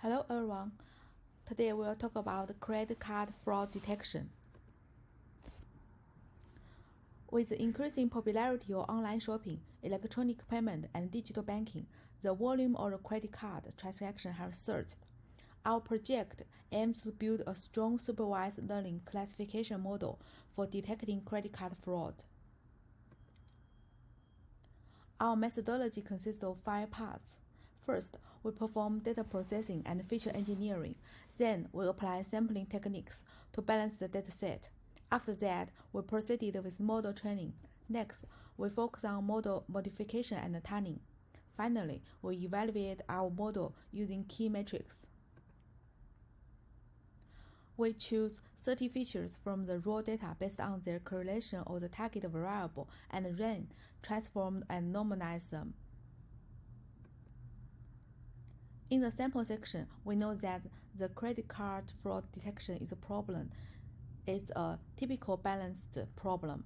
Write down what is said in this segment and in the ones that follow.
Hello everyone. Today we'll talk about credit card fraud detection. With the increasing popularity of online shopping, electronic payment, and digital banking, the volume of credit card transactions has surged. Our project aims to build a strong supervised learning classification model for detecting credit card fraud. Our methodology consists of 5 parts. First, we perform data processing and feature engineering. Then, we apply sampling techniques to balance the dataset. After that, we proceeded with model training. Next, we focus on model modification and tuning. Finally, we evaluate our model using key metrics. We choose 30 features from the raw data based on their correlation of the target variable and then transform and normalize them. In the sample section, we know that the credit card fraud detection is a problem. It's a typical balanced problem.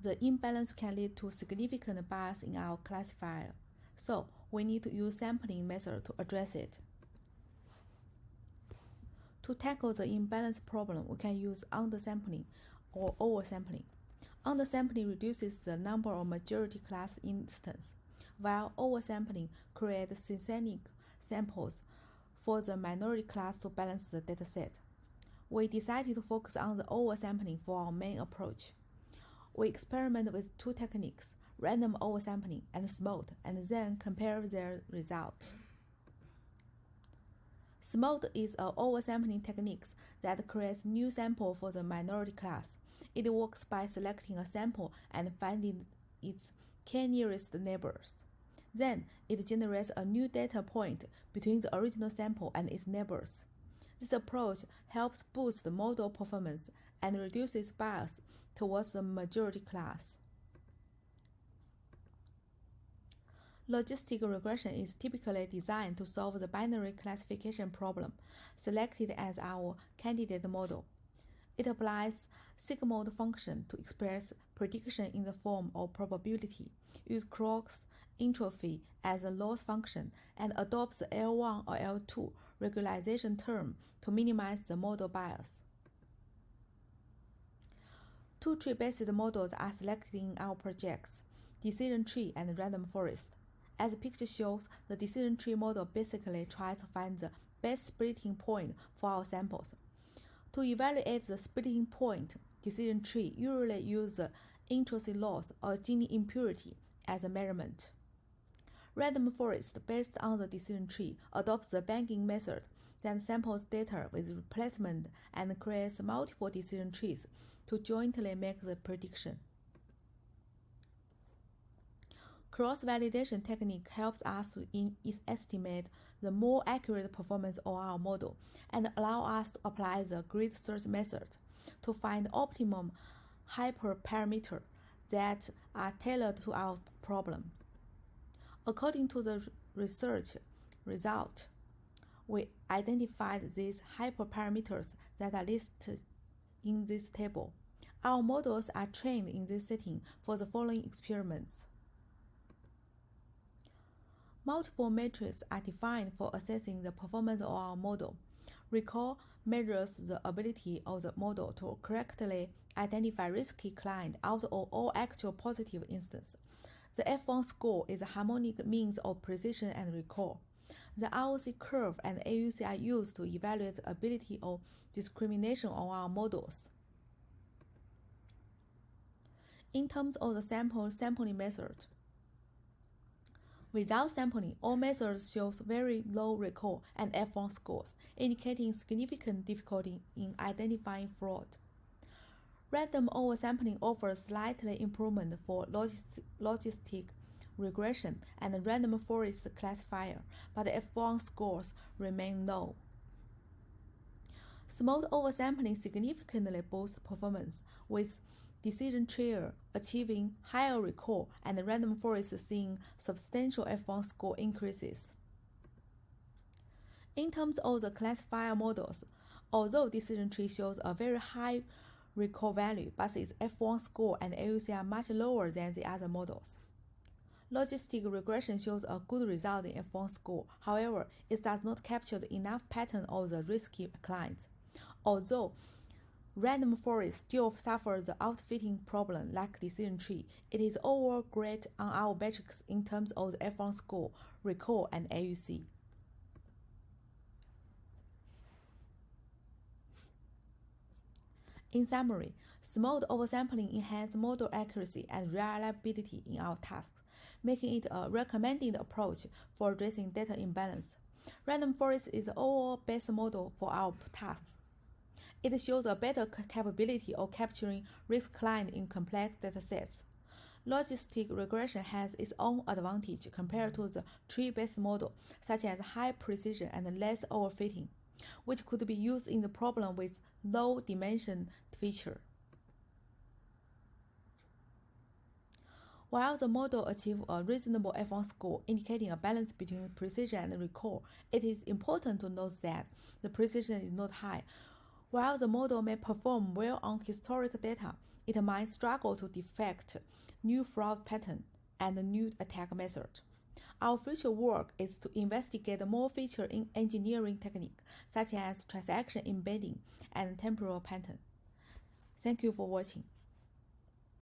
The imbalance can lead to significant bias in our classifier, so we need to use sampling method to address it. To tackle the imbalance problem, we can use undersampling or oversampling. Undersampling reduces the number of majority class instances, while oversampling creates synthetic samples for the minority class to balance the dataset. We decided to focus on the oversampling for our main approach. We experiment with 2 techniques, random oversampling and smooth, and then compare their results. Smooth is an oversampling technique that creates new sample for the minority class. It works by selecting a sample and finding its k nearest neighbors. Then, it generates a new data point between the original sample and its neighbors. This approach helps boost the model performance and reduces bias towards the majority class. Logistic regression is typically designed to solve the binary classification problem selected as our candidate model. It applies sigmoid function to express prediction in the form of probability, use cross entropy as a loss function, and adopts the L1 or L2 regularization term to minimize the model bias. 2 tree-based models are selected in our projects, decision tree and random forest. As the picture shows, the decision tree model basically tries to find the best splitting point for our samples. To evaluate the splitting point, decision tree usually use the intrusive loss or gene impurity as a measurement. Random forest, based on the decision tree, adopts the banking method that samples data with replacement and creates multiple decision trees to jointly make the prediction. Cross-validation technique helps us to estimate the more accurate performance of our model and allow us to apply the grid search method to find optimum hyperparameters that are tailored to our problem. According to the research result, we identified these hyperparameters that are listed in this table. Our models are trained in this setting for the following experiments. Multiple metrics are defined for assessing the performance of our model. Recall measures the ability of the model to correctly identify risky client out of all actual positive instances. The F1 score is a harmonic means of precision and recall. The ROC curve and AUC are used to evaluate the ability of discrimination on our models. In terms of the sampling method, without sampling, all methods show very low recall and F1 scores, indicating significant difficulty in identifying fraud. Random oversampling offers slightly improvement for logistic regression and random forest classifier, but F1 scores remain low. Smooth oversampling significantly boosts performance, with decision tree achieving higher recall and random forest seeing substantial F1 score increases. In terms of the classifier models, although decision tree shows a very high recall value, but its F1 score and AUC are much lower than the other models. Logistic regression shows a good result in F1 score. However, it does not capture enough pattern of the risky clients. Although random forest still suffers the outfitting problem like decision tree, it is overall great on our metrics in terms of the F1 score, recall, and AUC. In summary, smooth oversampling enhances model accuracy and reliability in our tasks, making it a recommended approach for addressing data imbalance. Random forest is the overall best model for our tasks. It shows a better capability of capturing risk client in complex datasets. Logistic regression has its own advantage compared to the tree-based model, such as high precision and less overfitting, which could be used in the problem with low dimension feature. While the model achieves a reasonable F1 score, indicating a balance between precision and recall, it is important to note that the precision is not high. While the model may perform well on historic data, it might struggle to detect new fraud pattern and new attack method. Our future work is to investigate more feature in engineering technique, such as transaction embedding and temporal pattern. Thank you for watching.